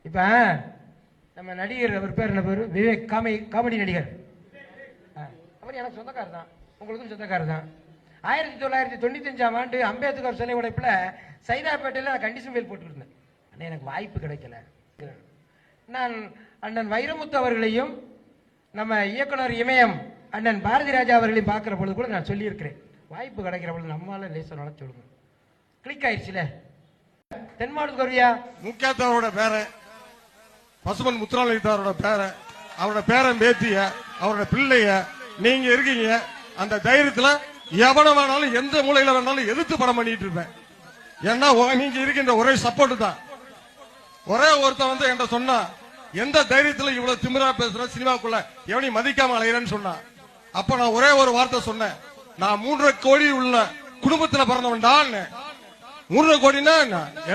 இப்ப நம்ம நடிகர் அவர் பேர் என்ன பேரு? விவேக். காமெடி நடிகர். அவர் எனக்கு சொந்தக்காரர் தான், உங்களுக்கும் சொந்தக்காரர் தான். 1995ஆம் ஆண்டு அம்பேத்கர் சிலை உடைப்புல சைதாப்பேட்டையில் நான் கண்டிஷன் ஃபைல் போட்டுருந்தேன். ஆனால் எனக்கு வாய்ப்பு கிடைக்கல. நான் அண்ணன் வைரமுத்து அவர்களையும் நம்ம இயக்குனர் இமயம் அண்ணன் பாரதி ராஜா அவர்களையும் பார்க்குற பொழுது கூட நான் சொல்லியிருக்கிறேன், வாய்ப்பு கிடைக்கிற பொழுது நம்மளால லேசர் நடத்தி சொல்லுங்க. கிளிக் ஆயிடுச்சுல. தென்மாவட்ட கருவியா முக்கியத்தவரோட பேர பசுமன் முத்துராமலிங்கத்தாரோட பேர, அவரோட பேரன் பேத்திய, அவரோட பிள்ளைய நீங்க இருக்கீங்க. அந்த தைரியத்துல எவன வேணாலும் எந்த மூலையில வேணாலும் எதிர்த்து படம் பண்ணிட்டு இருப்பேன். ஏன்னா நீங்க இருக்கின்ற ஒரே சப்போர்ட் தான். ஒரே ஒருத்தன் வந்து என்கிட்ட சொன்னா, எந்த தைரியத்துல இவ்வளவு திமிரா பேசுற, சினிமாக்குள்ள எவனையும் மதிக்காம அலையிறேன்னு சொன்னா, அப்ப நான் ஒரே ஒரு வார்த்தை சொன்னேன், நான் 3.5 கோடி உள்ள குடும்பத்துல பிறந்தவன் தான். 3.5 கோடினா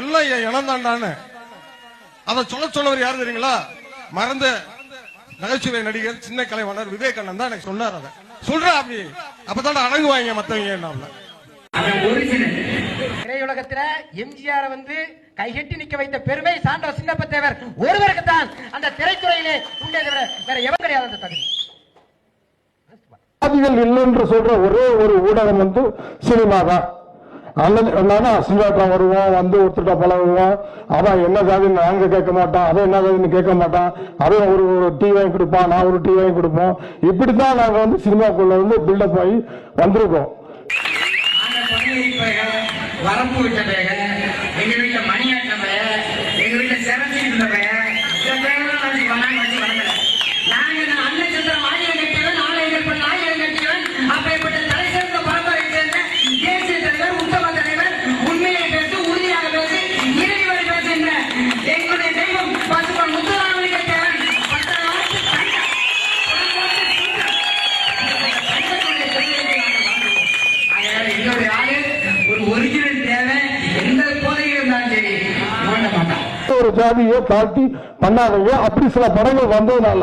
எல்லாம் என் இனம் தான்டான்னு அதை சொன்னவர் யாரு தெரியுங்களா? மறந்த நகைச்சுவை நடிகர் சின்ன கலைவாணர் விவேகானந்த் தான் எனக்கு சொன்னார். அதை சொல்றேன், அப்படி அப்பதான் அடங்குவாங்க மத்தவங்க. திரையுலகத்துல எம்ஜிஆர் வந்து கைகட்டி நிக்க வைத்த பெருமை சாண்டோ சின்னப்ப தேவர் ஒருவருக்கு தான் அந்த திரைத்துறையிலே உண்டே தவிர வேற எவன் கிடையாது. அந்த தகுதி இல்லை என்று சொல்ற ஒரே ஒரு ஊடகம் வந்து சினிமா தான். சினிமாட்டம் வருவோம், வந்து ஒருத்தட்ட பழகுவோம், அவன் என்ன ஜாதின்னு நாங்க கேட்க மாட்டான், அவன் என்ன ஜாதின்னு கேட்க மாட்டான், அவன் ஒரு டீ வாங்கி கொடுப்பான், நான் ஒரு டீ வாங்கி கொடுப்போம். இப்படித்தான் நாங்க வந்து சினிமாக்குள்ள வந்து பில்டப் ஆகி வந்திருக்கோம். வரம்பு விட்ட பேக, எங்க வீட்டுல மணியாட்ட பேக, எங்க வீட்டுல சிறச்சி இருந்த பேக, சில பேரெல்லாம் வச்சு வளர்ந்தேன். நாங்க அண்ணன் சந்திரம் ஆயிரம் கட்டியவன், நாளைகள் ஆயிரம் கட்டியவன், அப்பேற்பட்ட தலை சேர்ந்த பரம்பரை சேர்ந்த தேசிய தலைவர், உத்தம தலைவர், உண்மையை பேசி உறுதியாக பேசி இறைவரை பேசுகின்ற எங்களுடைய தெய்வம் பசுமன் முத்துராமலிங்க தேவன். என்னுடைய ஆளு ஒரு ஒரிஜினல் தேவை, எந்த போதையும் இருந்தாலும் சரி ஓட மாட்டான். ஒரு ஜாதியை தாழ்த்தி பண்ணாதீங்க. அப்படி சில படங்கள் வந்ததுனால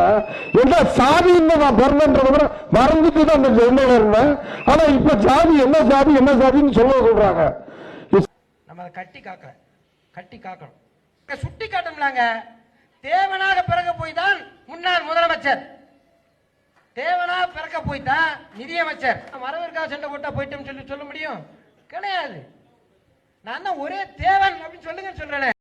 என்ன சாதின்னு நான் பிறந்தன்றத மறந்துட்டு தான் அந்த ஜென்மல இருந்தேன். ஆனா இப்ப ஜாதி என்ன ஜாதி என்ன ஜாதின்னு சொல்றாங்க. நம்ம கட்டி காக்கணும். சுட்டி காட்டணும்லாங்க. தேவனாக பிறக்க போய் தான் முன்னாள் முதலமைச்சர், தேவனாக பிறக்க போய் தான் நிதியமைச்சர். மரவிற்காக சண்டை போட்டா போயிட்டோம் சொல்லி சொல்ல முடியும்? கிடையாது. நான் தான் ஒரே தேவன் அப்படின்னு சொல்லுங்கன்னு சொல்றேன்.